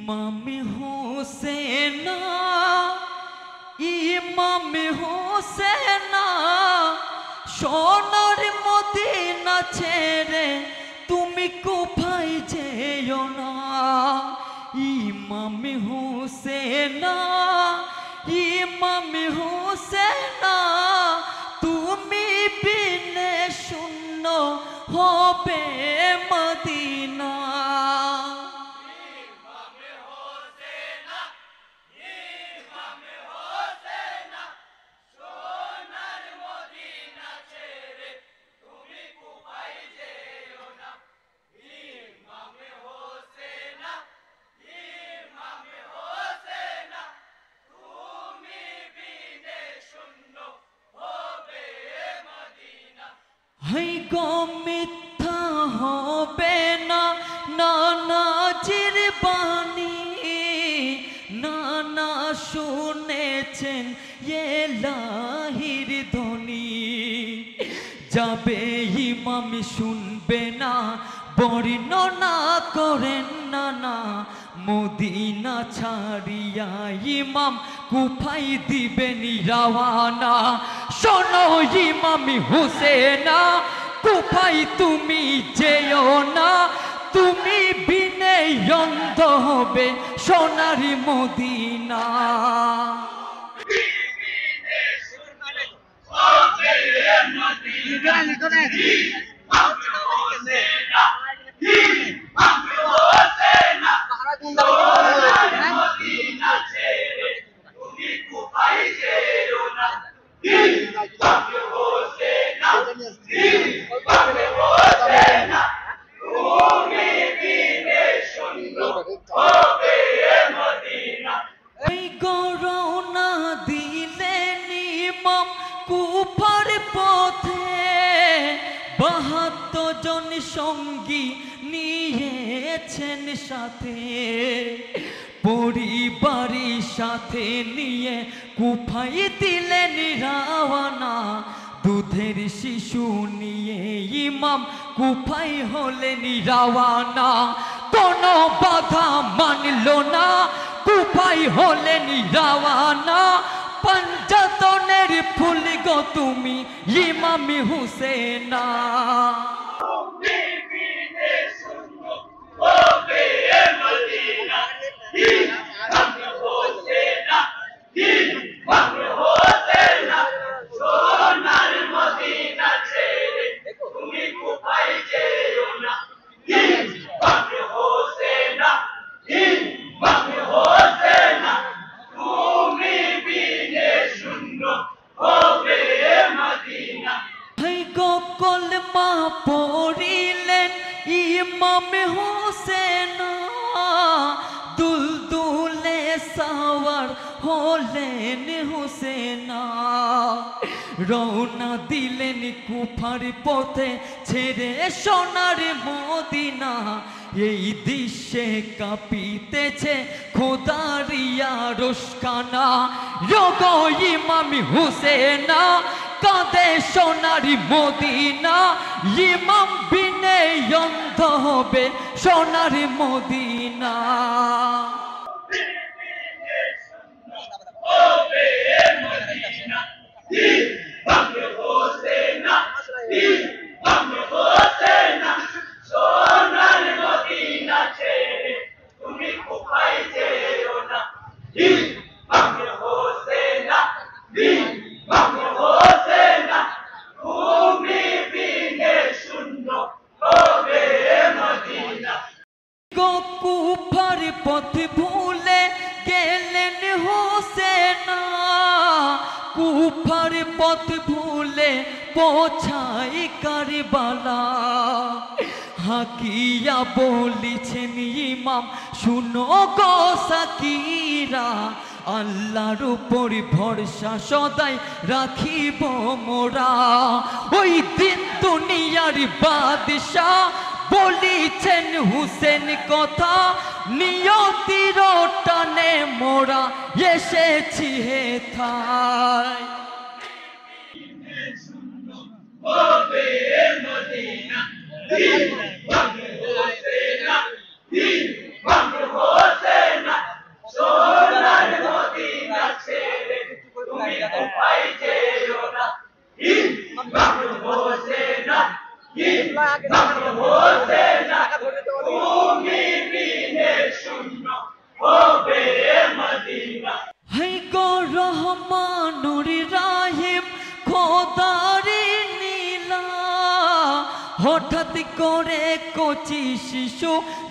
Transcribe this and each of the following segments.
ইমাম হোসেন ইমাম হোসেন সোনার মদিনা ছেড়ে তুমি কোথায় যেও না। ইমাম হোসেন ইমাম হোসেন তুমি বিনে শূন্য হবে মদিনা। হাই গো মিথ্যা হবে না নানাজির বাণী, নানা শুনেছেন এলাহির ধ্বনি। যাবে ইমাম শুনবে না বর্ণনা করেন না, মদিনা ছাড়িয়া ইমাম কুফাই দিবেন রওয়ানা। শোনো ইমাম হোসেন কুফাই তুমি যেও না, তুমি বিনে অন্ধ হবে সোনার মদিনা। গরনা দিলেন ইমাম কুফার পথে, ৭২ জন সঙ্গী নিয়েছেন সাথে। পরিবারের সাথে নিয়ে কুফাই দিলেন রওয়ানা। দুধের শিশু নিয়ে ইমাম কুফাই হলেন রওয়ানা। কোনো বাধা মানল না কুফাই হলেন রওয়ানা। পঞ্চতনের ফুল গো তুমি ইমাম হোসেন। কলমা পড়িলেন ইমাম হোসেন, দুলদুলে সাওয়ার হলেন হোসেন। রওনা দিলেন কুফার পথে ছেড়ে সোনার মদিনা। এই দৃশ্যে কাঁপিতেছে খোদারিয়া রোশখানা। রোগো ইমাম হোসেন কাঁদে সোনার মদিনা। ইমাম বিনে অন্ধ হবে সোনার মদিনা। কুফার পথ ভুলে গেলেন হোসেন, কুফার পথ ভুলে পৌঁছাই কারবালা। হাকিয়া বলিছেন ইমাম শুনো গো সাকিরা, আল্লাহর উপর ভরসা সদাই রাখিব মোরা। ওই দিন দুনিয়ার বাদশা বলিছেন হুসেন কথা, নিয়তির টানে মোরা এসেছি হেথায়। Imam Hossein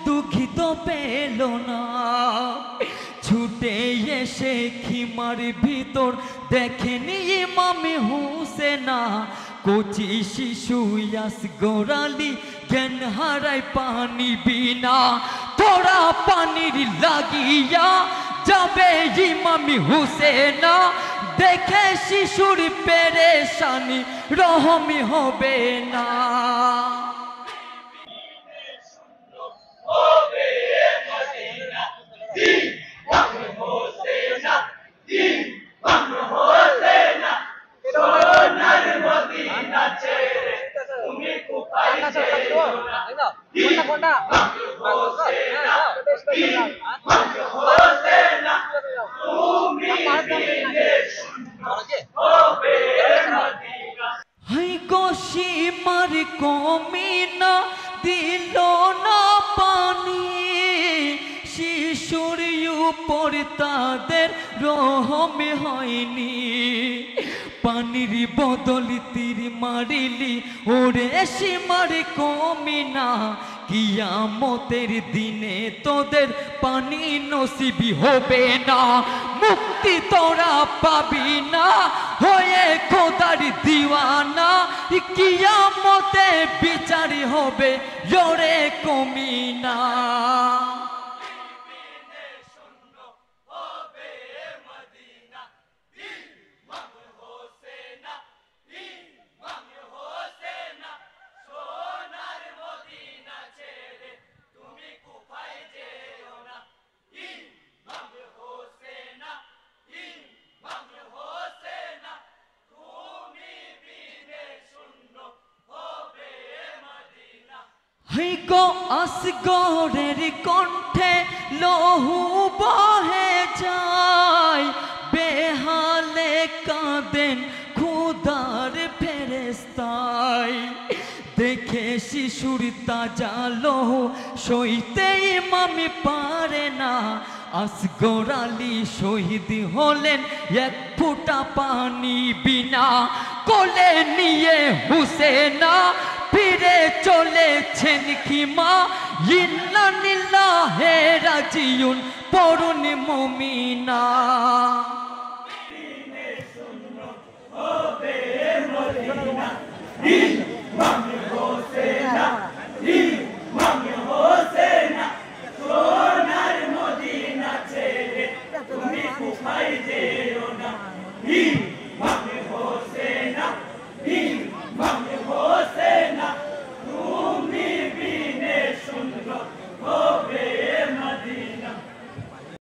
দুঃখিত পেল না, ছুটে এসে খিমার ভিতর দেখেনি ইমামে হুসেনা, কচি শিশু আসগর আলী জ্ঞান হারায় পানি বিনা, তোরা পানির লাগিয়া যাবে ইমামে হুসেনা, দেখে শিশুর পেরেশানি রহমি হবে না। হাই গো সীমার কমিনা দিল না পানি, শিশুর উপর তাদের রহমে হয়নি, পানির বদল তীর মারিলি ওরে সীমার কমিনা, কিয়ামতের দিনে তোদের পানি নসিবি হবে না, মুক্তি তোরা পাবি না হয়ে খোদার দিওয়ানা, কিয়ামতে বিচারি হবে জোরে কমিনা। হাই গো আসগরের কণ্ঠে লহু বহে যায়, বেহালে কাঁদেন খোদার ফেরেশতায়, দেখে শিশুর তাজা লহু সইতে ইমামে পারে না, আসগর আলী শহীদ হলেন এক ফোঁটা পানি বিনা, কোলে নিয়ে হুসেনা ফিরে চলেছেন খিমা, ইন্না লিল্লাহি রাজিউন পড়ুন মুমিনা। Imam Hossein,